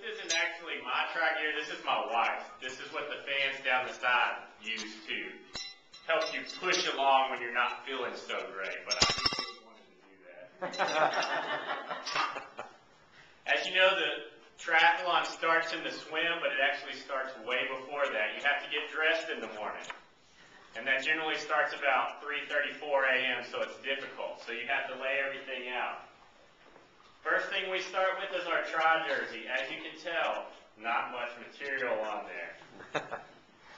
this isn't actually my track gear. This is my wife's. This is what the fans down the side use to help you push along when you're not feeling so great. But I really wanted to do that. As you know, the triathlon starts in the swim, but it actually starts way before that. You have to get dressed in the morning. And that generally starts about 3:34 a.m., so it's difficult. So you have to lay everything out. First thing we start with is our tri jersey. As you can tell, not much material on there.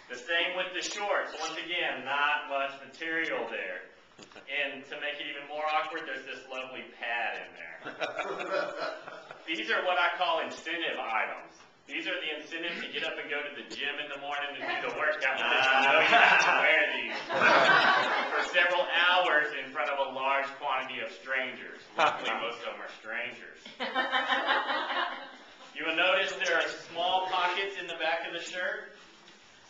The same with the shorts. Once again, not much material there. And to make it even more awkward, there's this lovely pad in there. These are what I call incentive items. These are the incentives to get up and go to the gym in the morning and do the workout because you know you have to wear these for several hours in front of a large quantity of strangers. Luckily, most of them are strangers. You will notice there are small pockets in the back of the shirt,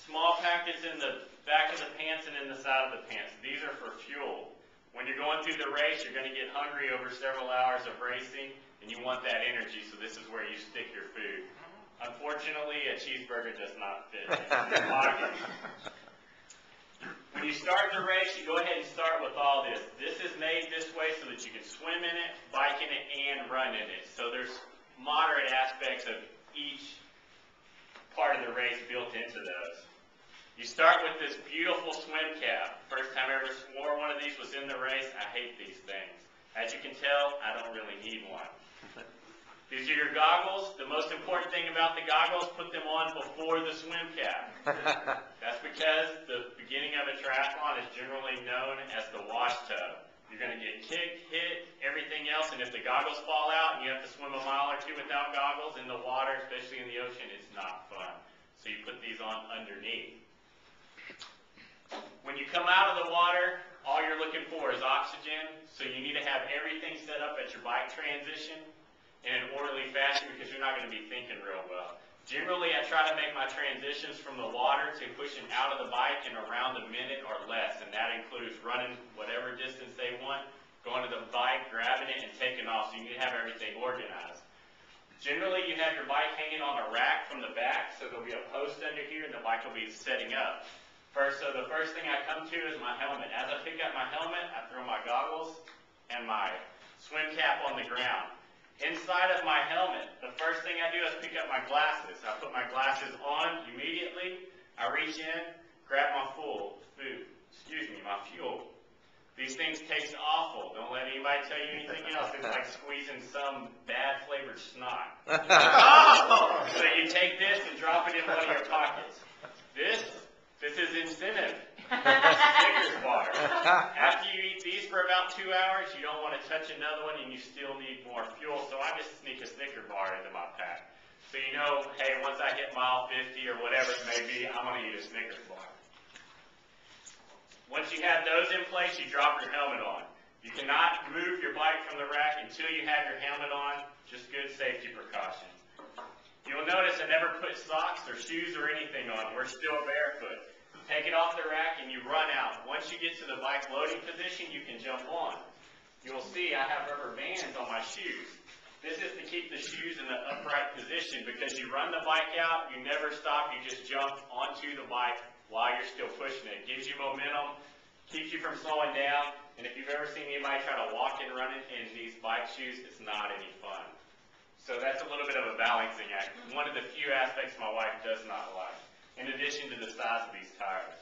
small pockets in the back of the pants and in the side of the pants. These are for fuel. When you're going through the race, you're going to get hungry over several hours of racing, and you want that energy, so this is where you stick your food. Unfortunately, a cheeseburger does not fit in the pocket. When you start the race, you go ahead and start with all this. This is made this way so that you can swim in it, bike in it, and run in it. So there's moderate aspects of each part of the race built into those. You start with this beautiful swim cap. First time I ever wore one of these was in the race. I hate these things. As you can tell, I don't really need one. These are your goggles. The most important thing about the goggles, put them on before the swim cap. That's because the beginning of a triathlon is generally known as the wash tub. You're going to get kicked, hit, everything else, and if the goggles fall out and you have to swim a mile or two without goggles in the water, especially in the ocean, it's not fun. So you put these on underneath. When you come out of the water, all you're looking for is oxygen, so you need to have everything set up at your bike transition in an orderly fashion because you're not going to be thinking real well. Generally, I try to make my transitions from the water to pushing out of the bike in around a minute or less, and that includes running whatever distance they want, going to the bike, grabbing it, and taking off, so you need to have everything organized. Generally, you have your bike hanging on a rack from the back, so there'll be a post under here, and the bike will be setting up. So the first thing I come to is my helmet. As I pick up my helmet, I throw my goggles and my swim cap on the ground. Inside of my helmet, the first thing I do is pick up my glasses. I put my glasses on immediately. I reach in, grab my my fuel. These things taste awful. Don't let anybody tell you anything else. It's like squeezing some bad flavored snot. So you take this and drop it in one of your pockets. This is incentive. Snickers bar. After you eat these for about 2 hours, you don't want to touch another one and you still need more fuel, so I just sneak a Snicker bar into my pack. So you know, hey, once I hit mile 50 or whatever it may be, I'm going to eat a Snickers bar. Once you have those in place, you drop your helmet on. You cannot move your bike from the rack until you have your helmet on, just good safety precautions. You'll notice I never put socks or shoes or anything on. We're still barefoot. Take it off the rack and you run out. Once you get to the bike loading position, you can jump on. You'll see I have rubber bands on my shoes. This is to keep the shoes in the upright position because you run the bike out, you never stop, you just jump onto the bike while you're still pushing it. It gives you momentum, keeps you from slowing down, and if you've ever seen anybody try to walk and run it in these bike shoes, it's not any fun. So that's a little bit of a balancing act. One of the few aspects my wife does not like, in addition to the size of these tires.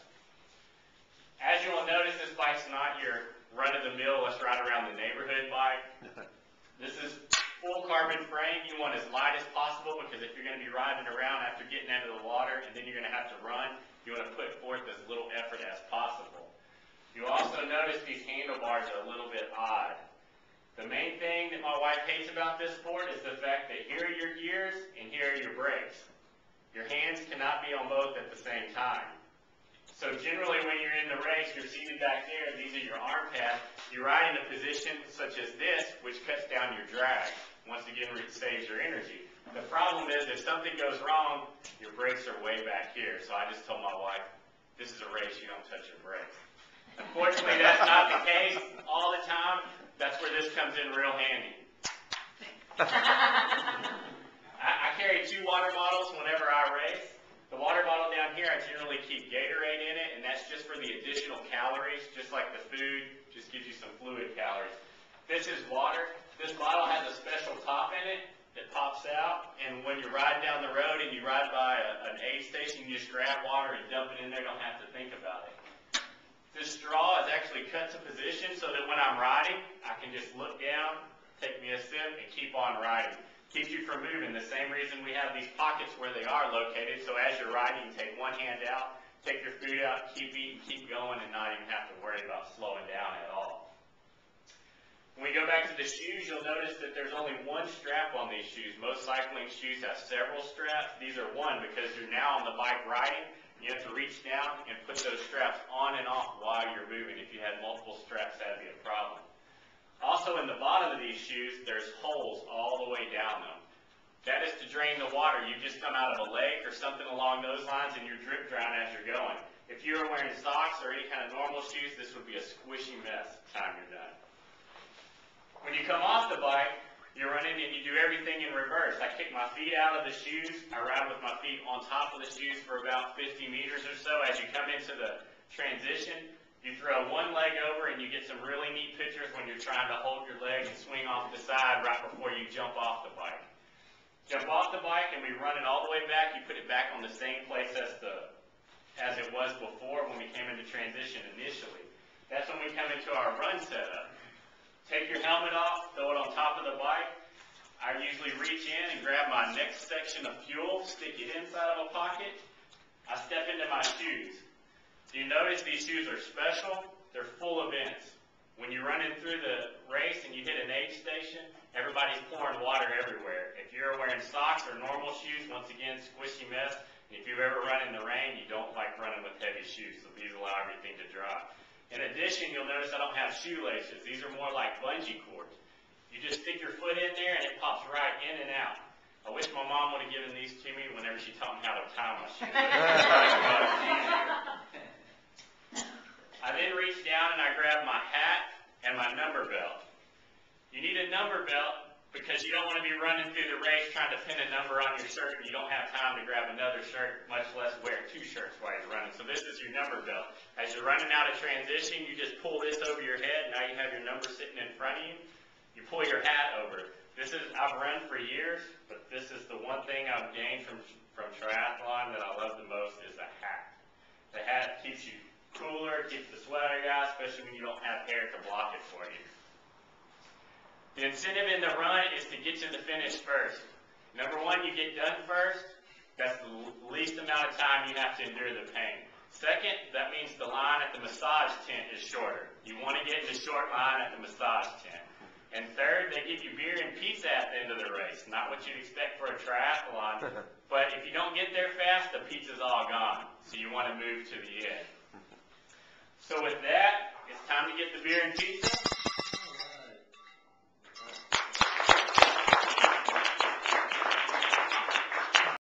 As you will notice, this bike's not your run-of-the-mill, let's ride around the neighborhood bike. This is full carbon frame. You want as light as possible because if you're going to be riding around after getting out of the water and then you're going to have to run, you want to put forth as little effort as possible. You'll also notice these handlebars are a little bit odd. The main thing that my wife hates about this sport is the fact that here are your gears and here are your brakes. Your hands cannot be on both at the same time. So generally when you're in the race, you're seated back there, these are your arm pads. You ride in a position such as this, which cuts down your drag. Once again, it saves your energy. The problem is if something goes wrong, your brakes are way back here. So I just told my wife, this is a race, you don't touch your brakes. Unfortunately, that's not the case all the time. That's where this comes in real handy. I carry carry 2 water bottles whenever I race. The water bottle down here, I generally keep Gatorade in it, and that's just for the additional calories, just like the food, just gives you some fluid calories. This is water. This bottle has a special top in it that pops out, and when you're riding down the road and you ride by an aid station, you just grab water and dump it in there, don't have to think about it. This straw is actually cut to position so that when I'm riding, I can just look down, take me a sip, and keep on riding. Keeps you from moving. The same reason we have these pockets where they are located, so as you're riding, you take one hand out, take your food out, keep eating, keep going, and not even have to worry about slowing down at all. When we go back to the shoes, you'll notice that there's only one strap on these shoes. Most cycling shoes have several straps. These are one because you're now on the bike riding. You have to reach down and put those straps on and off while you're moving. If you had multiple straps, that'd be a problem. Also, in the bottom of these shoes, there's holes all the way down them. That is to drain the water. You just come out of a lake or something along those lines and you're drip drying as you're going. If you were wearing socks or any kind of normal shoes, this would be a squishy mess by the time you're done. When you come off the bike, you're running and you do everything in reverse. I kick my feet out of the shoes. I ride with my feet on top of the shoes for about 50 meters or so. As you come into the transition, you throw one leg over and you get some really neat pictures when you're trying to hold your leg and swing off the side right before you jump off the bike. Jump off the bike and we run it all the way back. You put it back on the same place as it was before when we came into transition initially. That's when we come into our run setup. Take your helmet off, throw it on top of the bike. I usually reach in and grab my next section of fuel, stick it inside of a pocket. I step into my shoes. You notice these shoes are special. They're full of vents. When you're running through the race and you hit an aid station, everybody's pouring water everywhere. If you're wearing socks or normal shoes, once again, squishy mess. If you've ever run in the rain, you don't like running with heavy shoes, so these allow everything to dry. In addition, you'll notice I don't have shoelaces. These are more like bungee cords. You just stick your foot in there and it pops right in and out. I wish my mom would have given these to me whenever she taught me how to tie my shoes. I then reach down and I grab my hat and my number belt. You need a number belt because you don't want to be running through the race trying to pin a number on your shirt and you don't have time to grab another shirt, much less wear 2 shirts while you're running. So this is your number belt. As you're running out of transition, you just pull this over your head. Now you have your number sitting in front of you. You pull your hat over. I've run for years, but this is the one thing I've gained from triathlon that I love the most is a hat. The hat keeps you cooler, keeps the sweat out of your eyes, especially when you don't have hair to block it for you. The incentive in the run is to get to the finish first. Number 1, you get done first. That's the least amount of time you have to endure the pain. Second, that means the line at the massage tent is shorter. You want to get in the short line at the massage tent. And third, they give you beer and pizza at the end of the race. Not what you'd expect for a triathlon, but if you don't get there fast, the pizza's all gone. So you want to move to the end. So with that, it's time to get the beer and pizza.